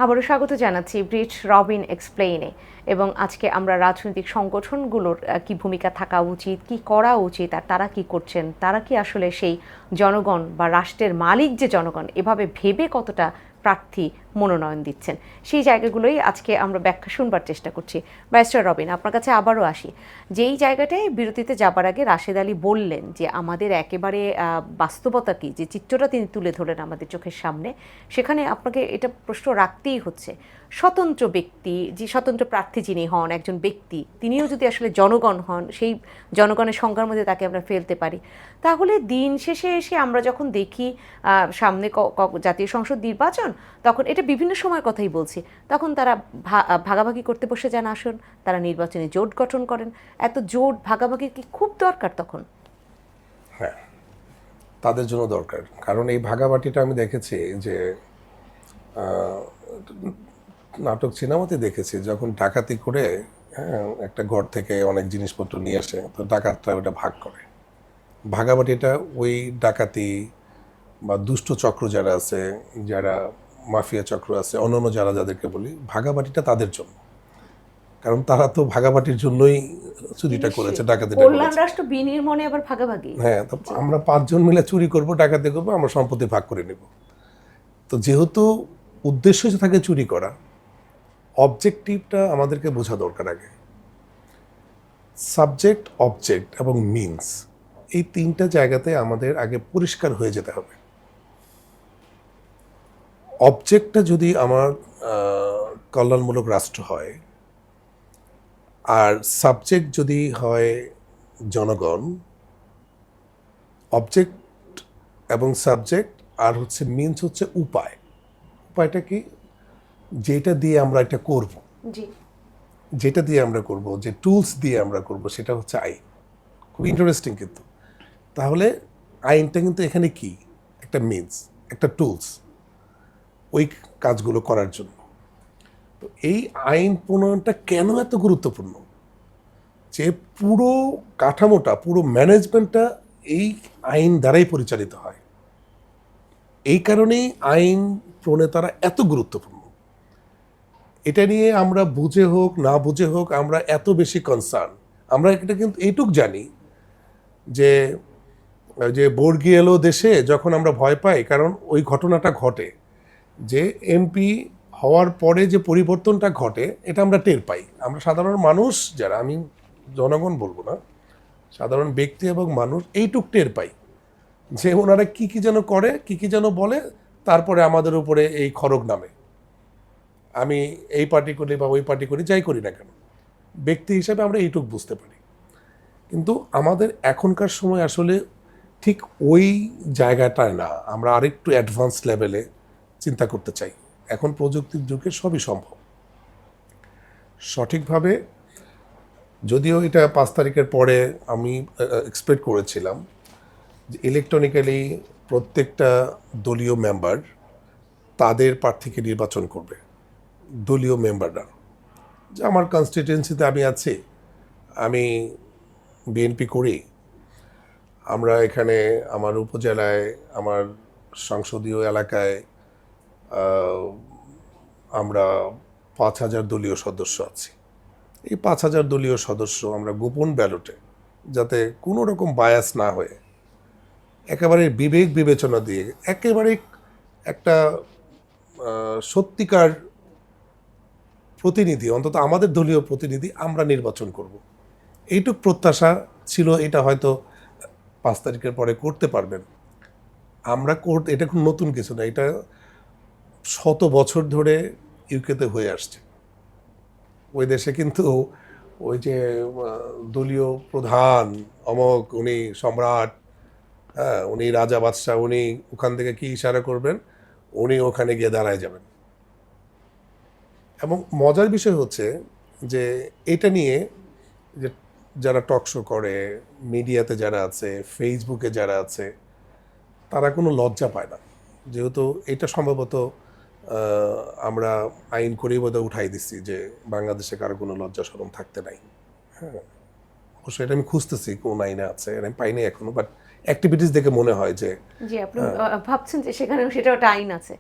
আবারও স্বাগত জানাচ্ছি ব্রিজ রবিন এক্সপ্লেইনে। এবং আজকে আমরা রাজনৈতিক সংগঠনগুলোর কি ভূমিকা থাকা উচিত, কি করা উচিত, আর তারা কি করছেন, তারা কি আসলে সেই জনগণ বা রাষ্ট্রের মালিক যে জনগণ এভাবে ভেবে কতটা প্রার্থী মনোনয়ন দিচ্ছেন, সেই জায়গাগুলোই আজকে আমরা ব্যাখ্যা শুনবার চেষ্টা করছি। ব্যারিস্টার রবিন, আপনার কাছে আবারও আসি। যেই জায়গাটায় বিরতিতে যাবার আগে রাশেদ আলী বললেন যে আমাদের একেবারে বাস্তবতা কি, যে চিত্রটা তিনি তুলে ধরলেন আমাদের চোখের সামনে, সেখানে আপনাকে এটা প্রশ্ন রাখতেই হচ্ছে, স্বতন্ত্র ব্যক্তি, যে স্বতন্ত্র প্রার্থী যিনি হন, একজন ব্যক্তি, তিনিও যদি আসলে জনগণ হন, সেই জনগণের সংখ্যার মধ্যে তাকে আমরা ফেলতে পারি, তাহলে দিন শেষে এসে আমরা যখন দেখি সামনে জাতীয় সংসদ নির্বাচন, তখন এটা বিভিন্ন সময় কথাই বলছি, তখন তারা ভাগাভাগি করতে বসে যান আসন, তারা নির্বাচনে জোট গঠন করেন। এত জোট ভাগাভাগির কি খুব দরকার তখন? হ্যাঁ, তাদের জন্য দরকার। কারণ এই ভাগাবাটিটা আমি দেখেছি যে নাটক সিনেমাতে দেখেছি, যখন ডাকাতি করে একটা ঘর থেকে অনেক জিনিসপত্র নিয়ে আসে, তো ডাকাতরা ওটা ভাগ করে। ভাগাবাটিটা ওই ডাকাতি বা দুষ্ট চক্র যারা আছে, যারা মাফিয়া চক্র আছে, অন্যান্য যারা যাদেরকে বলি, ভাগাবাটিটা তাদের জন্য। কারণ তারা তো ভাগাবাটির জন্যই চুরিটা করেছে, ডাকাতিটা কল্যাণ করেছে। রাষ্ট্র বিনির্মণে আবার ভাগাভাগি। হ্যাঁ, তো আমরা 5 জন মিলে চুরি করব, ডাকাতি করবো, আমরা সম্পত্তি ভাগ করে নেব। তো যেহেতু উদ্দেশ্য থাকে চুরি করা, অবজেক্টিভটা আমাদেরকে বোঝা দরকার আগে। সাবজেক্ট, অবজেক্ট এবং মিনস, এই 3টা জায়গাতে আমাদের আগে পরিষ্কার হয়ে যেতে হবে। অবজেক্টটা যদি আমার কল্যাণমূলক রাষ্ট্র হয়, আর সাবজেক্ট যদি হয় জনগণ, অবজেক্ট এবং সাবজেক্ট, আর হচ্ছে মিনস হচ্ছে উপায়। উপায়টা কি? যেটা দিয়ে আমরা এটা করব, জি, যেটা দিয়ে আমরা করব, যে টুলস দিয়ে আমরা করব, সেটা হচ্ছে আইন। খুব ইন্টারেস্টিং কিন্তু। তাহলে আইনটা কিন্তু এখানে কি? একটা মিনস, একটা টুলস ওই কাজগুলো করার জন্য। তো এই আইন প্রণয়নটা কেন এত গুরুত্বপূর্ণ? যে পুরো কাঠামোটা, পুরো ম্যানেজমেন্টটা এই আইন দ্বারাই পরিচালিত হয়। এই কারণেই আইন প্রণেতারা এত গুরুত্বপূর্ণ। এটা নিয়ে আমরা বুঝে হোক না বুঝে হোক, আমরা এত বেশি কনসার্ন। আমরা এটা কিন্তু এইটুক জানি যে যে বর্গি এলো দেশে, যখন আমরা ভয় পাই, কারণ ওই ঘটনাটা ঘটে যে এমপি হওয়ার পরে যে পরিবর্তনটা ঘটে, এটা আমরা টের পাই। আমরা সাধারণ মানুষ যারা, আমি জনগণ বলবো না, সাধারণ ব্যক্তি এবং মানুষ এইটুক টের পাই যে ওনারা কি কি যেন করে, কি কি যেন বলে, তারপরে আমাদের উপরে এই খড়গ নামে। আমি এই পার্টি করি বা ওই পার্টি করি, যাই করি না কেন, ব্যক্তি হিসাবে আমরা এইটুক বুঝতে পারি। কিন্তু আমাদের এখনকার সময় আসলে ঠিক ওই জায়গাটায় না, আমরা আরেকটু অ্যাডভান্স লেভেলে চিন্তা করতে চাই। এখন প্রযুক্তির যুগে সবই সম্ভব। সঠিকভাবে, যদিও এটা 5 তারিখের পরে আমি এক্সপেক্ট করেছিলাম যে ইলেকট্রনিক্যালি প্রত্যেকটা দলীয় মেম্বার তাদের প্রার্থীকে নির্বাচন করবে, দলীয় মেম্বাররা। যে আমার কনস্টিটিউয়েন্সিতে আমি আছি, আমি বিএনপি করি, আমরা এখানে আমার উপজেলায়, আমার সংসদীয় এলাকায় আমরা 5,000 দলীয় সদস্য আছি। এই 5,000 দলীয় সদস্য আমরা গোপন ব্যালটে, যাতে কোনো রকম বায়াস না হয়ে, একেবারে বিবেক বিবেচনা দিয়ে, একেবারে একটা সত্যিকার প্রতিনিধি, অন্তত আমাদের দলীয় প্রতিনিধি আমরা নির্বাচন করব, এইটুক প্রত্যাশা ছিল। এটা হয়তো 5 তারিখের পরে করতে পারবেন। আমরা এটা খুব নতুন কিছু না, এটা শত বছর ধরে ইউকেতে হয়ে আসছে। ওই দেশে কিন্তু ওই যে দলীয় প্রধান অমক, উনি সম্রাট, হ্যাঁ, উনি রাজা বাদশাহ, উনি ওখান থেকে কি ইশারা করবেন, উনি ওখানে গিয়ে দাঁড়ায় যাবেন। এবং মজার বিষয় হচ্ছে যে এটা নিয়ে যে যারা টকশো করে, মিডিয়াতে যারা আছে, ফেসবুকে যারা আছে, তারা কোনো লজ্জা পায় না। যেহেতু এটা সম্ভবত আমরা আইন করেই বোধহয় উঠাই দিচ্ছি যে বাংলাদেশে কারো কোনো লজ্জা শরম থাকতে নাই। হ্যাঁ, অবশ্যই এটা আমি খুঁজতেছি কোন আইনে আছে, এটা আমি পাইনি এখনো, বাট অ্যাক্টিভিটিস দেখে মনে হয় যে জি, আপনি ভাবছেন যে সেখানেও সেটা একটা আইন আছে।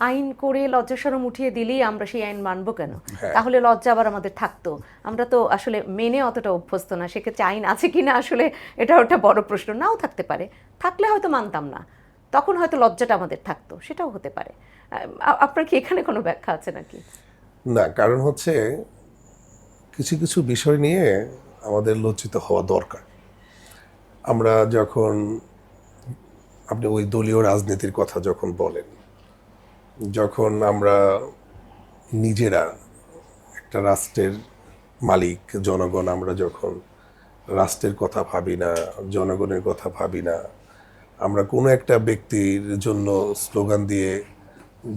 আইন করে লজ্জা শরম উঠিয়ে দিলেই আমরা সেই আইন মানবো কেন? হ্যাঁ। তাহলে লজ্জা আবার আমাদের থাকতো, আমরা তো আসলে মেনে অতটা অভ্যস্ত না, সেক্ষেত্রে আইন আছে কিনা আসলে এটা একটা বড় প্রশ্ন। নাও থাকতে পারে, থাকলে হয়তো মানতাম না, তখন হয়তো লজ্জাটা আমাদের থাকতো, সেটাও হতে পারে। আপনার কি এখানে কোনো ব্যাখ্যা আছে নাকি? না, কারণ হচ্ছে কিছু কিছু বিষয় নিয়ে আমাদের লজ্জিত হওয়া দরকার। আমরা যখন, আপনি ওই দলীয় রাজনীতির কথা যখন বলেন, যখন আমরা নিজেরা একটা রাষ্ট্রের মালিক জনগণ, আমরা যখন রাষ্ট্রের কথা ভাবি না, জনগণের কথা ভাবি না, আমরা কোনো একটা ব্যক্তির জন্য স্লোগান দিয়ে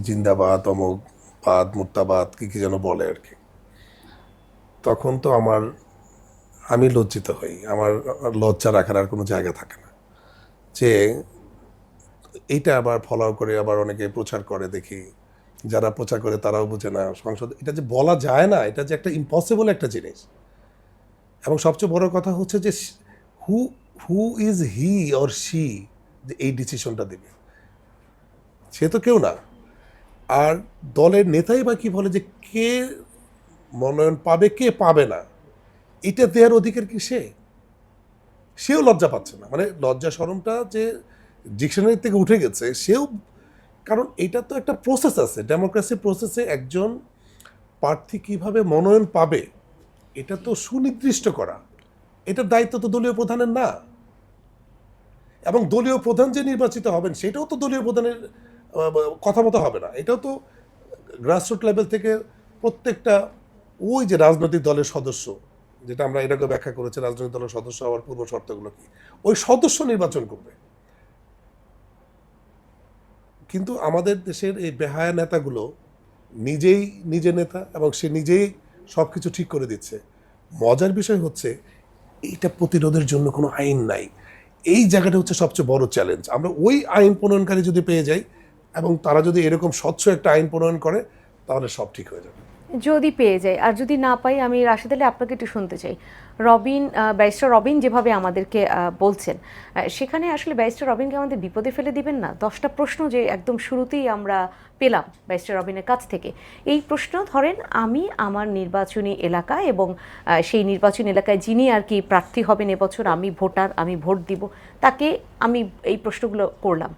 জিন্দাবাদ, অমুক বাদ, মুর্তাবাদ, কি কি যেন বলে আর কি, তখন তো আমি লজ্জিত হই। আমার লজ্জা রাখার আর কোনো জায়গা থাকে না। যে এইটা আবার ফলো করে আবার অনেকে প্রচার করে দেখি, যারা প্রচার করে তারাও বোঝে না সংসদ, এটা যে বলা যায় না, এটা যে একটা ইম্পসিবল একটা জিনিস। এবং সবচেয়ে বড় কথা হচ্ছে যে who who is he or she, যে এই ডিসিশনটা দেবে, সে তো কেউ না। আর দলের নেতাই বা কি বলে যে কে মনোনয়ন পাবে কে পাবে না, এটা দেওয়ার অধিকার কি সেও লজ্জা পাচ্ছে না। মানে লজ্জা শরমটা যে ডিকশনারি থেকে উঠে গেছে সেও, কারণ এটা তো একটা প্রসেস আছে, ডেমোক্রেসি প্রসেসে একজন প্রার্থী কিভাবে মনোনয়ন পাবে এটা তো সুনির্দিষ্ট করা, এটার দায়িত্ব তো দলীয় প্রধানের না। এবং দলীয় প্রধান যে নির্বাচিত হবেন সেটাও তো দলীয় প্রধানের কথা মতো হবে না, এটাও তো গ্রাসরুট লেভেল থেকে প্রত্যেকটা ওই যে রাজনৈতিক দলের সদস্য, যেটা আমরা এটাকে ব্যাখ্যা করেছি রাজনৈতিক দলের সদস্য হওয়ার পূর্ব শর্তগুলো কি, ওই সদস্য নির্বাচন করবে। কিন্তু আমাদের দেশের এই বেহায়া নেতাগুলো নিজেই নিজে নেতা এবং সে নিজেই সব কিছু ঠিক করে দিচ্ছে। মজার বিষয় হচ্ছে এইটা প্রতিরোধের জন্য কোনো আইন নাই। এই জায়গাটা হচ্ছে সবচেয়ে বড় চ্যালেঞ্জ। আমরা ওই আইন প্রণয়নকারী যদি পেয়ে যাই এবং তারা যদি এরকম স্বচ্ছ একটা আইন প্রণয়ন করে তাহলে সব ঠিক হয়ে যাবে। যদি পেয়ে যাই, আর যদি না পাই, আমি রাশেদ আলী আপনাকে একটু শুনতে চাই। ব্যারিস্টার রবিন যেভাবে আমাদেরকে বলছেন, সেখানে আসলে ব্যারিস্টার রবিনকে আমাদের বিপদে ফেলে দিবেন না? 10টা প্রশ্ন যে একদম শুরুতেই আমরা পেলাম ব্যারিস্টার রবিনের কাছ থেকে, এই প্রশ্ন ধরেন আমি আমার নির্বাচনী এলাকা এবং সেই নির্বাচনী এলাকায় যিনি আর কি প্রার্থী হবেন এবছর, আমি ভোটার, আমি ভোট দিব, তাকে আমি এই প্রশ্নগুলো করলাম,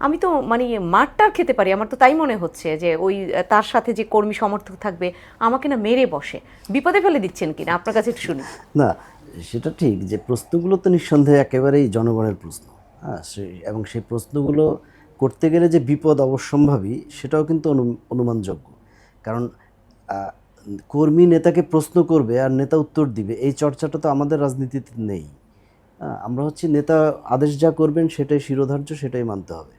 আমি তো মানে মারটার খেতে পারি। আমার তো তাই মনে হচ্ছে যে ওই তার সাথে যে কর্মী সমর্থক থাকবে আমাকে না মেরে বসে, বিপদে ফেলে দিচ্ছেন কিনা আপনার কাছে একটু শুনি। না, সেটা ঠিক যে প্রশ্নগুলো তো নিঃসন্দেহে একেবারেই জনগণের প্রশ্ন। হ্যাঁ, এবং সেই প্রশ্নগুলো করতে গেলে যে বিপদ অবশ্যম্ভাবী সেটাও কিন্তু অনুমানযোগ্য। কারণ কর্মী নেতাকে প্রশ্ন করবে আর নেতা উত্তর দিবে, এই চর্চাটা তো আমাদের রাজনীতিতে নেই। আমরা হচ্ছে নেতা আদেশ যা করবেন সেটাই শিরোধার্য, সেটাই মানতে হবে,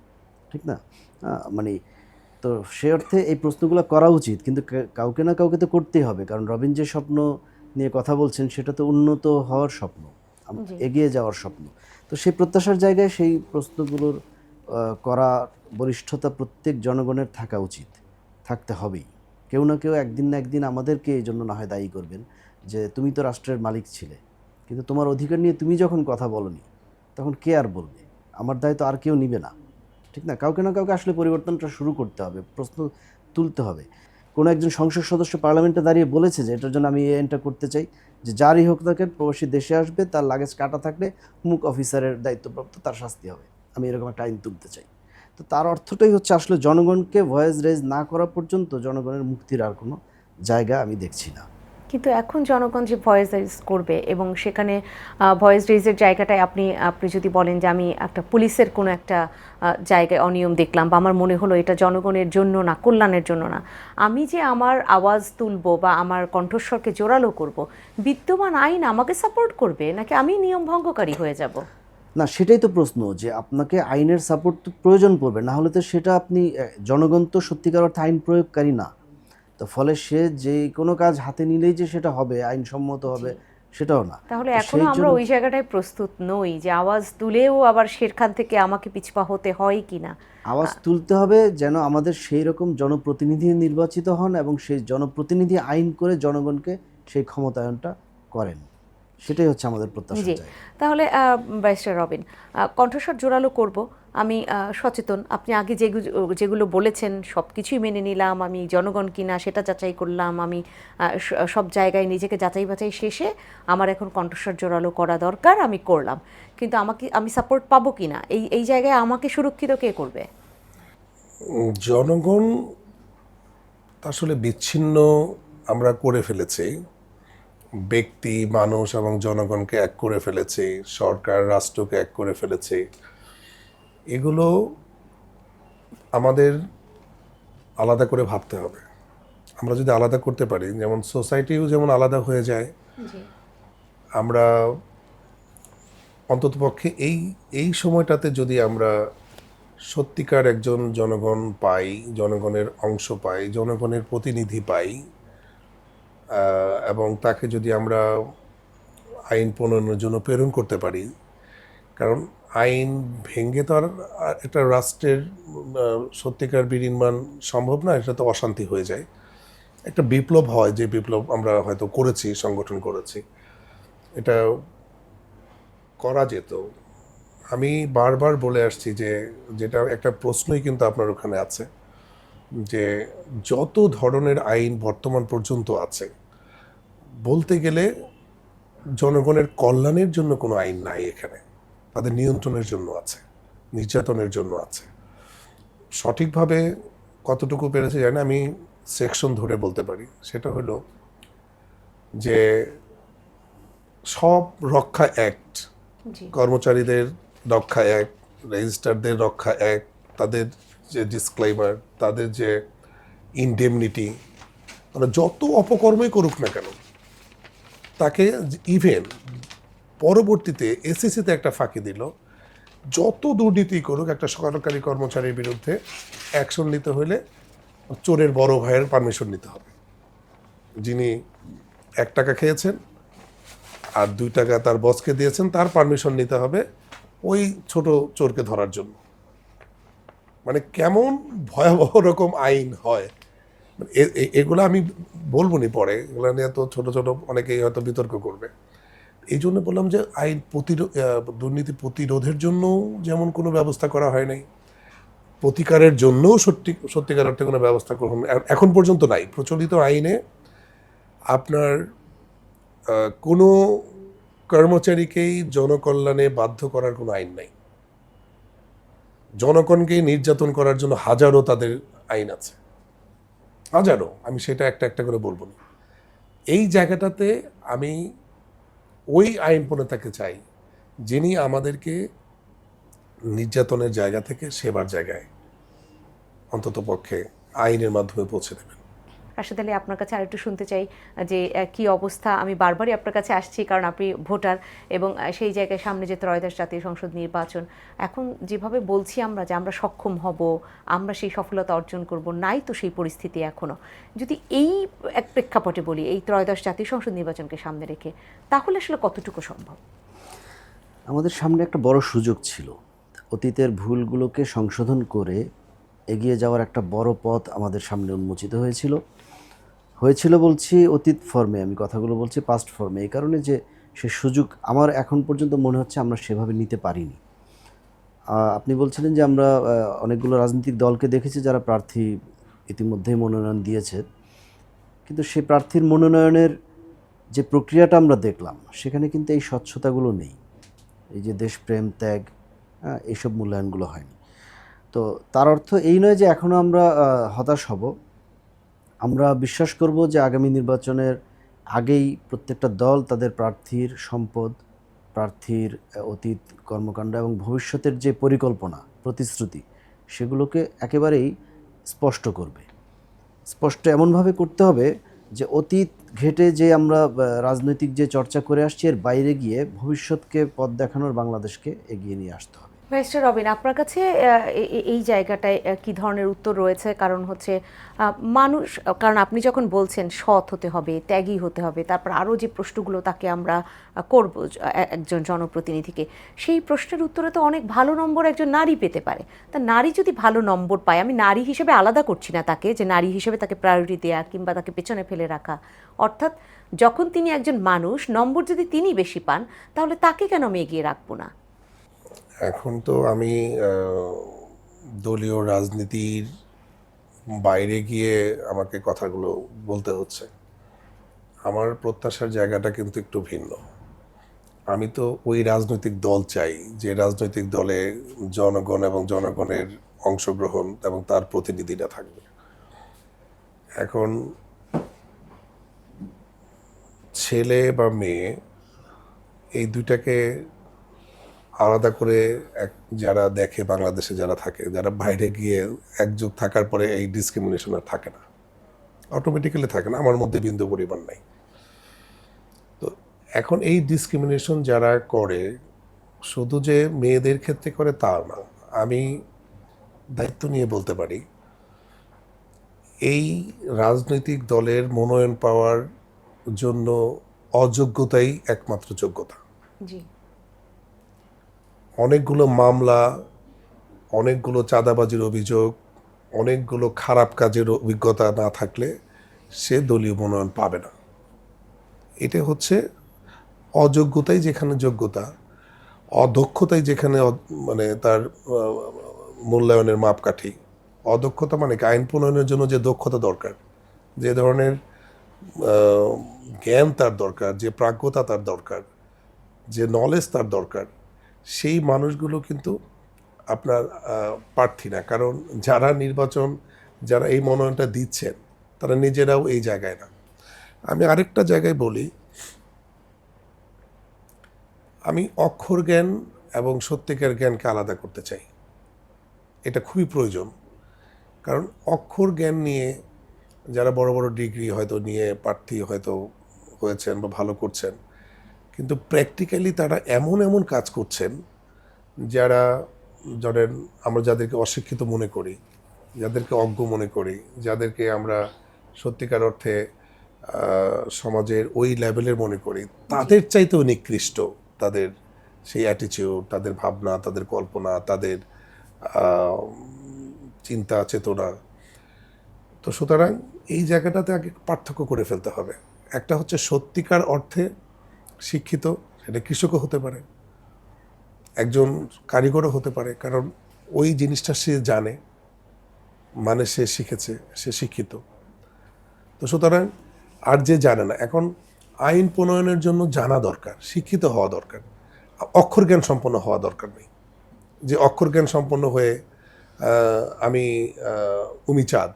ঠিক না? মানে তো সে অর্থে এই প্রশ্নগুলো করা উচিত, কিন্তু কাউকে না কাউকে তো করতেই হবে। কারণ রবিন যে স্বপ্ন নিয়ে কথা বলছেন সেটা তো উন্নত হওয়ার স্বপ্ন, এগিয়ে যাওয়ার স্বপ্ন। তো সেই প্রত্যাশার জায়গায় সেই প্রশ্নগুলোর করা বলিষ্ঠতা প্রত্যেক জনগণের থাকা উচিত, থাকতে হবেই। কেউ না কেউ একদিন না একদিন আমাদেরকে এই জন্য না হয় দায়ী করবেন যে তুমি তো রাষ্ট্রের মালিক ছিলে, কিন্তু তোমার অধিকার নিয়ে তুমি যখন কথা বলনি তখন কে আর বলবে? আমার দায়িত্ব আর কেউ নিবে না, ঠিক না? কাউকে না কাউকে আসলে পরিবর্তনটা শুরু করতে হবে, প্রশ্ন তুলতে হবে। কোনো একজন সংসদ সদস্য পার্লামেন্টে দাঁড়িয়ে বলেছে যে এটার জন্য আমি এই আইনটা করতে চাই, যে যারই হোক তাকে প্রবাসী দেশে আসবে, তার লাগেজ কাটা থাকলে মুখ অফিসারের দায়িত্বপ্রাপ্ত, তার শাস্তি হবে, আমি এরকম একটা আইন তুলতে চাই। তো তার অর্থটাই হচ্ছে আসলে জনগণকে ভয়েস রেজ না করা পর্যন্ত জনগণের মুক্তির আর কোনো জায়গা আমি দেখছি না। কিন্তু এখন জনগণ যে ভয়েস রেজ করবে এবং সেখানে ভয়েস রেজের জায়গাটায় আপনি যদি বলেন যে আমি একটা পুলিশের কোনো একটা জায়গায় অনিয়ম দেখলাম বা আমার মনে হলো এটা জনগণের জন্য না, কল্যাণের জন্য না, আমি যে আমার আওয়াজ তুলবো বা আমার কণ্ঠস্বরকে জোরালো করব, বিদ্যমান আইন আমাকে সাপোর্ট করবে নাকি আমি নিয়ম ভঙ্গকারী হয়ে যাব? না, সেটাই তো প্রশ্ন, যে আপনাকে আইনের সাপোর্ট তো প্রয়োজন পড়বে, না হলে তো সেটা আপনি, জনগণ তো সত্যিকার অর্থে আইন প্রয়োগকারী না। তো ফলে সে যে কোনো কাজ হাতে নিলেই যে সেটা হবে, আইনসম্মত হবে, সেটাও না। তাহলে তো এখনো আমরা ওই জায়গাটায় প্রস্তুত নই যে আওয়াজ তুলেও আবার সেখান থেকে আমাকে পিছপা হতে হয় কিনা। আওয়াজ তুলতে হবে যেন আমাদের সেই রকম জনপ্রতিনিধি নির্বাচিত হন এবং সেই জনপ্রতিনিধি আইন করে জনগণকে সেই ক্ষমতায়নটা করেন, সেটাই হচ্ছে আমাদের প্রত্যাশা। জি, তাহলে ব্যারিস্টার রবিন, কণ্ঠস্বর জোরালো করব, আমি সচেতন। আপনি আগে যেগুলো বলেছেন সব কিছুই মেনে নিলাম, আমি জনগণ কিনা সেটা যাচাই করলাম, আমি সব জায়গায় নিজেকে যাচাই বাছাই শেষে আমার এখন কণ্ঠস্বর জোরালো করা দরকার, আমি করলাম। কিন্তু আমি সাপোর্ট পাবো কিনা, এই জায়গায় আমাকে সুরক্ষিত কে করবে? জনগণ আসলে বিচ্ছিন্ন আমরা করে ফেলেছি, ব্যক্তি মানুষ এবং জনগণকে এক করে ফেলেছি, সরকার রাষ্ট্রকে এক করে ফেলেছি। এগুলো আমাদের আলাদা করে ভাবতে হবে। আমরা যদি আলাদা করতে পারি, যেমন সোসাইটিও যেমন আলাদা হয়ে যায়, আমরা অন্ততপক্ষে এই সময়টাতে যদি আমরা সত্যিকার একজন জনগণ পাই, জনগণের অংশ পাই, জনগণের প্রতিনিধি পাই, এবং তাকে যদি আমরা আইন প্রণয়নের জন্য প্রেরণ করতে পারি, কারণ আইন ভেঙে তো আর একটা রাষ্ট্রের সত্যিকার বিনির্মাণ সম্ভব না, এটা তো অশান্তি হয়ে যায়। একটা বিপ্লব হয়, যে বিপ্লব আমরা হয়তো করেছি, সংগঠন করেছি, এটা করা যেত। আমি বারবার বলে আসছি যে, যেটা একটা প্রশ্নই কিন্তু আপনার ওখানে আছে, যে যত ধরনের আইন বর্তমান পর্যন্ত আছে, বলতে গেলে জনগণের কল্যাণের জন্য কোনো আইন নাই এখানে। তাদের নিয়ন্ত্রণের জন্য আছে, নির্যাতনের জন্য আছে। সঠিকভাবে কতটুকু পেরেছে জানি না, আমি সেকশন ধরে বলতে পারি। সেটা হলো যে সব রক্ষা অ্যাক্ট, কর্মচারীদের রক্ষা অ্যাক্ট, রেজিস্ট্রারদের রক্ষা অ্যাক্ট, তাদের যে ডিসক্লেইমার, তাদের যে ইনডেমনিটি, মানে যত অপকর্মই করুক না কেন, তাকে ইভেন পরবর্তীতে এসএসসিতে একটা ফাঁকি দিল, যত দুর্নীতি করুক একটা সরকারি কর্মচারীর বিরুদ্ধে অ্যাকশন নিতে হলে চোরের বড় ভাইয়ের পারমিশন নিতে হবে। যিনি 1 টাকা খেয়েছেন আর 2 টাকা তার বসকে দিয়েছেন, তার পারমিশন নিতে হবে ওই ছোট চোরকে ধরার জন্য। মানে কেমন ভয়াবহ রকম আইন হয়, এগুলো আমি বলবো নি পরে, এগুলো নিয়ে তো ছোট ছোট অনেকেই হয়তো বিতর্ক করবে। এই জন্য বললাম যে আইন দুর্নীতি প্রতিরোধের জন্য যেমন কোনো ব্যবস্থা করা হয় নাই, প্রতিকারের জন্যও সত্যিকার অর্থে কোনো ব্যবস্থা এখন পর্যন্ত নাই। প্রচলিত আইনে আপনার কোনো কর্মচারীকেই জনকল্যাণে বাধ্য করার কোনো আইন নাই। জনগণকে নির্যাতন করার জন্য হাজারো তাদের আইন আছে, হাজারো। আমি সেটা একটা একটা করে বলবো না। এই জায়গাটাতে আমি ওই আইন প্রণেতাকে চাই, যিনি আমাদেরকে নির্যাতনের জায়গা থেকে সেবার জায়গায় অন্তত পক্ষে আইনের মাধ্যমে পৌঁছে দেবেন। রাশেদ আলী, আপনার কাছে আরেকটু শুনতে চাই যে কি অবস্থা। আমি বারবারই আপনার কাছে আসছি কারণ আপনি ভোটার, এবং সেই জায়গায় সামনে যে ত্রয়োদশ জাতীয় সংসদ নির্বাচন, এখন যেভাবে বলছি আমরা যে আমরা সক্ষম হব, আমরা সেই সফলতা অর্জন করব, নাই তো সেই পরিস্থিতি এখনও। যদি এই এক প্রেক্ষাপটে বলি, এই ত্রয়োদশ জাতীয় সংসদ নির্বাচনকে সামনে রেখে, তাহলে আসলে কতটুকু সম্ভব? আমাদের সামনে একটা বড় সুযোগ ছিল। অতীতের ভুলগুলোকে সংশোধন করে এগিয়ে যাওয়ার একটা বড় পথ আমাদের সামনে উন্মোচিত হয়েছিল বলছি অতীত ফর্মে, আমি কথাগুলো বলছি পাস্ট ফর্মে, এই কারণে যে সে সুযোগ আমার এখন পর্যন্ত মনে হচ্ছে আমরা সেভাবে নিতে পারিনি। আপনি বলছিলেন যে আমরা অনেকগুলো রাজনৈতিক দলকে দেখেছি যারা প্রার্থী ইতিমধ্যেই মনোনয়ন দিয়েছে, কিন্তু সেই প্রার্থীর মনোনয়নের যে প্রক্রিয়াটা আমরা দেখলাম, সেখানে কিন্তু এই স্বচ্ছতাগুলো নেই। এই যে দেশপ্রেম, ত্যাগ, এইসব মূল্যায়নগুলো হয়নি। তো তার অর্থ এই নয় যে এখনও আমরা হতাশ হব। আমরা বিশ্বাস করব যে আগামী নির্বাচনের আগেই প্রত্যেকটা দল তাদের প্রার্থীর সম্পদ, প্রার্থীর অতীত কর্মকাণ্ড এবং ভবিষ্যতের যে পরিকল্পনা, প্রতিশ্রুতি, সেগুলোকে একেবারেই স্পষ্ট করবে। স্পষ্ট এমনভাবে করতে হবে যে অতীত ঘেটে যে আমরা রাজনৈতিক যে চর্চা করে আসছি, এর বাইরে গিয়ে ভবিষ্যৎকে পথ দেখানোর বাংলাদেশকে এগিয়ে নিয়ে আসতে হবে। ব্যারিস্টার রবিন, আপনার কাছে এই জায়গাটায় কি ধরনের উত্তর রয়েছে? কারণ হচ্ছে মানুষ, কারণ আপনি যখন বলছেন সৎ হতে হবে, ত্যাগী হতে হবে, তারপর আরও যে প্রশ্নগুলো তাকে আমরা করব একজন জনপ্রতিনিধিকে, সেই প্রশ্নের উত্তরে তো অনেক ভালো নম্বর একজন নারী পেতে পারে। তা নারী যদি ভালো নম্বর পায়, আমি নারী হিসেবে আলাদা করছি না তাকে, যে নারী হিসেবে তাকে প্রায়োরিটি দেওয়া কিংবা তাকে পেছনে ফেলে রাখা, অর্থাৎ যখন তিনি একজন মানুষ, নম্বর যদি তিনি বেশি পান, তাহলে তাকে কেন আমি এগিয়ে রাখবো না? এখন তো আমি দলীয় রাজনীতির বাইরে গিয়ে আমাকে কথাগুলো বলতে হচ্ছে। আমার প্রত্যাশার জায়গাটা কিন্তু একটু ভিন্ন। আমি তো ওই রাজনৈতিক দল চাই যে রাজনৈতিক দলে জনগণ এবং জনগণের অংশগ্রহণ এবং তার প্রতিনিধিরা থাকবে। এখন ছেলে বা মেয়ে এই দুইটাকে আলাদা করে যারা দেখে, বাংলাদেশে যারা থাকে, যারা বাইরে গিয়ে একযুগ থাকার পরে এই ডিসক্রিমিনেশন আর থাকে না, অটোমেটিক্যালি থাকে না, আমার মধ্যে বিন্দু পরিমাণ নাই। তো এখন এই ডিসক্রিমিনেশন যারা করে, শুধু যে মেয়েদের ক্ষেত্রে করে তা না, আমি দায়িত্ব নিয়ে বলতে পারি এই রাজনৈতিক দলের মনোনয়ন পাওয়ার জন্য অযোগ্যতাই একমাত্র যোগ্যতা। জি, অনেকগুলো মামলা, অনেকগুলো চাঁদাবাজির অভিযোগ, অনেকগুলো খারাপ কাজের অভিজ্ঞতা না থাকলে সে দলীয় মনোনয়ন পাবে না। এটা হচ্ছে অযোগ্যতাই যেখানে যোগ্যতা, অদক্ষতাই যেখানে মানে তার মূল্যায়নের মাপকাঠি। অদক্ষতা মানে কি? আইন প্রণয়নের জন্য যে দক্ষতা দরকার, যে ধরনের জ্ঞান তার দরকার, যে প্রাজ্ঞতা তার দরকার, যে নলেজ তার দরকার, সেই মানুষগুলো কিন্তু আপনার প্রার্থী না। কারণ যারা যারা এই মনোনয়নটা দিচ্ছেন তারা নিজেরাও এই জায়গায় না। আমি আরেকটা জায়গায় বলি, আমি অক্ষর জ্ঞান এবং সত্যিকার জ্ঞানকে আলাদা করতে চাই। এটা খুবই প্রয়োজন। কারণ অক্ষর জ্ঞান নিয়ে যারা বড় বড় ডিগ্রি হয়তো নিয়ে প্রার্থী হয়তো হয়েছেন বা ভালো করছেন, কিন্তু প্র্যাকটিক্যালি তারা এমন এমন কাজ করছেন যারা, ধরেন আমরা যাদেরকে অশিক্ষিত মনে করি, যাদেরকে অজ্ঞ মনে করি, যাদেরকে আমরা সত্যিকার অর্থে সমাজের ওই লেভেলের মনে করি, তাদের চাইতেও নিকৃষ্ট তাদের সেই অ্যাটিটিউড, তাদের ভাবনা, তাদের কল্পনা, তাদের চিন্তা চেতনা। তো সুতরাং এই জায়গাটাতে আগে পার্থক্য করে ফেলতে হবে। একটা হচ্ছে সত্যিকার অর্থে শিক্ষিত, সেটা কৃষকও হতে পারে, একজন কারিগরও হতে পারে, কারণ ওই জিনিসটা সে জানে, মানে সে শিখেছে, সে শিক্ষিত। তো সুতরাং আর যে জানে না, এখন আইন প্রণয়নের জন্য জানা দরকার, শিক্ষিত হওয়া দরকার, অক্ষর জ্ঞান সম্পন্ন হওয়া দরকার নেই। যে অক্ষর জ্ঞান সম্পন্ন হয়ে আমি উমিচাঁদ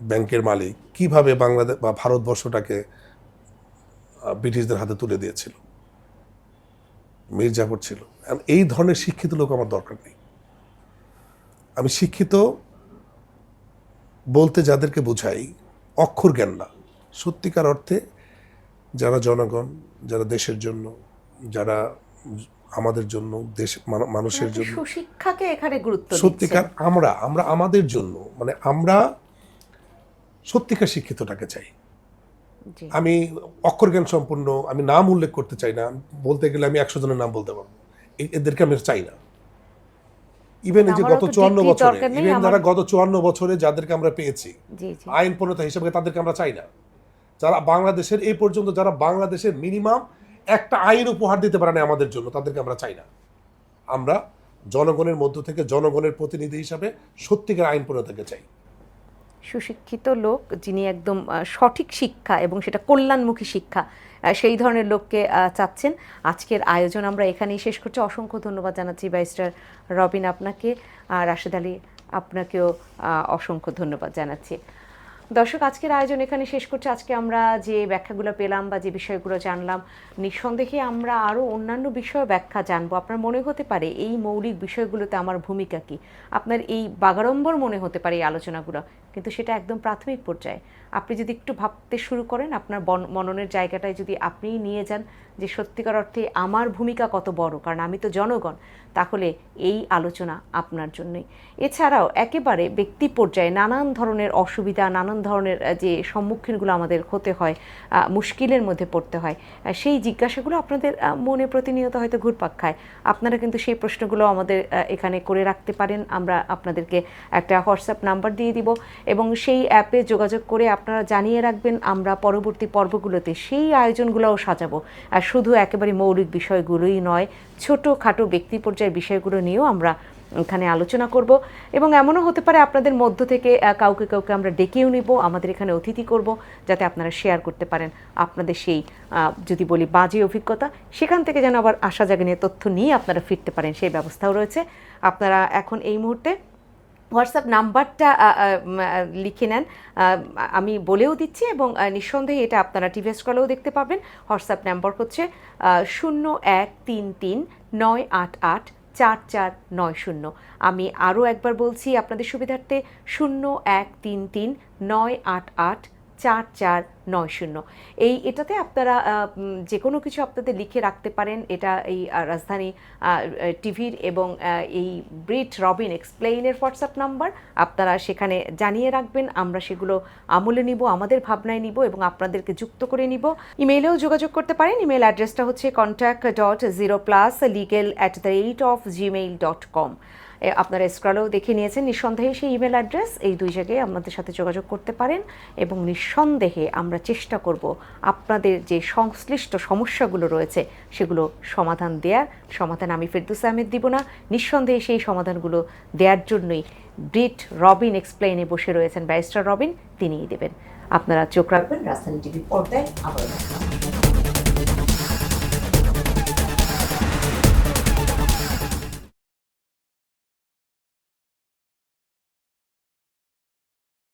ব্যাংকের মালিক কিভাবে বাংলাদেশ বা ভারতবর্ষটাকে ব্রিটিশদের হাতে তুলে দিয়েছিল, মীর জাফর ছিল, এই ধরনের শিক্ষিত লোক আমার দরকার নেই। আমি শিক্ষিত বলতে যাদেরকে বোঝাই অক্ষর জ্ঞান না, সত্যিকার অর্থে যারা জনগণ, যারা দেশের জন্য, যারা আমাদের জন্য, দেশ মানুষের আপনি জন্য সুশিক্ষাকে এখানে গুরুত্ব সত্যিকার, দিচ্ছেন। আমরা আমরা আমাদের জন্য, মানে আমরা সত্যিকার শিক্ষিতটাকে চাই। জি, আমি অক্ষর জ্ঞান সম্পন্ন, আমি নাম উল্লেখ করতে চাই না, বলতে গেলে আমি 100 জনের নাম বলতে পারবো, এদেরকে আমি চাই না। ইভেন এই যে আমারও গত তো 54 ডিগ্রির বছরে, দরকার নেই, ইভেন আমার যারা গত 54 বছরে যাদেরকে আমরা পেয়েছি জি জি আইন প্রণেতা হিসেবে, তাদেরকে আমরা চাই না। যারা বাংলাদেশের এই পর্যন্ত, যারা বাংলাদেশের মিনিমাম একটা আইন উপহার দিতে পারে না আমাদের জন্য, তাদেরকে আমরা চাই না। আমরা জনগণের মধ্য থেকে জনগণের প্রতিনিধি হিসাবে সত্যিকার আইন প্রণেতাকে চাই। সুশিক্ষিত লোক, যিনি একদম সঠিক শিক্ষা এবং সেটা কল্যাণমুখী শিক্ষা, সেই ধরনের লোককে চাচ্ছেন। আজকের আয়োজন আমরা এখানেই শেষ করছি। অসংখ্য ধন্যবাদ জানাচ্ছি ব্যারিস্টার রবিন আপনাকে, আর রাশেদ আলী আপনাকেও অসংখ্য ধন্যবাদ জানাচ্ছি। দর্শক, আজকের আয়োজন এখানে শেষ করছি। আজকে আমরা যে ব্যাখ্যাগুলো পেলাম বা যে বিষয়গুলো জানলাম, নিঃসন্দেহে আমরা আরও অন্যান্য বিষয় ব্যাখ্যা জানবো। আপনার মনে হতে পারে এই মৌলিক বিষয়গুলোতে আমার ভূমিকা কী, আপনার এই বাগাড়ম্বর মনে হতে পারে এই আলোচনাগুলো, কিন্তু সেটা একদম প্রাথমিক পর্যায়ে। আপনি যদি একটু ভাবতে শুরু করেন, আপনার মননের জায়গাটায় যদি আপনিই নিয়ে যান যে সত্যিকার অর্থে আমার ভূমিকা কত বড়, কারণ আমি তো জনগণ, তাহলে এই আলোচনা আপনার জন্যই। এছাড়াও একেবারে ব্যক্তি পর্যায়ে নানান ধরনের অসুবিধা, নানান ধরনের যে সম্মুখীনগুলো আমাদের হতে হয়, মুশকিলের মধ্যে পড়তে হয়, সেই জিজ্ঞাসাগুলো আপনাদের মনে প্রতিনিয়ত হয়তো ঘুরপাক খায়। আপনারা কিন্তু সেই প্রশ্নগুলো আমাদের এখানে করে রাখতে পারেন। আমরা আপনাদেরকে একটা হোয়াটসঅ্যাপ নাম্বার দিয়ে দিব এবং সেই অ্যাপে যোগাযোগ করে আপনারা জানিয়ে রাখবেন। আমরা পরবর্তী পর্বগুলোতে সেই আয়োজনগুলোও সাজাবো। শুধু একেবারে মৌলিক বিষয়গুলোই নয়, ছোটোখাটো ব্যক্তি পর্যায়ের বিষয়গুলো নিয়েও আমরা এখানে আলোচনা করব। এবং এমনও হতে পারে আপনাদের মধ্য থেকে কাউকে কাউকে আমরা ডেকেও নিব, আমাদের এখানে অতিথি করব, যাতে আপনারা শেয়ার করতে পারেন আপনাদের সেই যদি বলি বাজে অভিজ্ঞতা, সেখান থেকে যেন আবার আশা জাগিয়ে তথ্য নিয়ে আপনারা ফিরতে পারেন, সেই ব্যবস্থাও রয়েছে। আপনারা এখন এই মুহূর্তে হোয়াটসঅ্যাপ নাম্বারটা লিখে নেন, আমি বলেও দিচ্ছি, এবং নিঃসন্দেহে এটা আপনারা টিভি স্ক্রলেও দেখতে পাবেন। হোয়াটসঅ্যাপ নাম্বার হচ্ছে 0133988449। আমি আরও একবার বলছি আপনাদের সুবিধার্থে, 0133988449। এটাতে আপনারা যে কোনো কিছু আপনাদের লিখে রাখতে পারেন। এটা এই রাজধানী টিভির এবং এই ব্রিট রবিন এক্সপ্লেইনের হোয়াটসঅ্যাপ নাম্বার, আপনারা সেখানে জানিয়ে রাখবেন, আমরা সেগুলো আমলে নিব, আমাদের ভাবনায় নিব এবং আপনাদেরকে যুক্ত করে নিব। ইমেইলেও যোগাযোগ করতে পারেন। ইমেল অ্যাড্রেসটা হচ্ছে contact.0plus@gmail.com। আপনারা স্ক্রলেও দেখে নিয়েছেন, নিঃসন্দেহে সেই ইমেল অ্যাড্রেস, এই দুই জায়গায় আমাদের সাথে যোগাযোগ করতে পারেন এবং নিঃসন্দেহে আমরা চেষ্টা করব আপনাদের যে সংশ্লিষ্ট সমস্যাগুলো রয়েছে সেগুলো সমাধান দেওয়ার। সমাধান আমি ফেরদৌসী আহমেদ দিব না, নিঃসন্দেহে সেই সমাধানগুলো দেওয়ার জন্যই ব্রিট রবিন এক্সপ্লেইনে বসে রয়েছেন ব্যারিস্টার রবিন, তিনিই দেবেন। আপনারা চোখ রাখবেন রাজধানী টিভির পর্দায়। আবার দেখা হবে।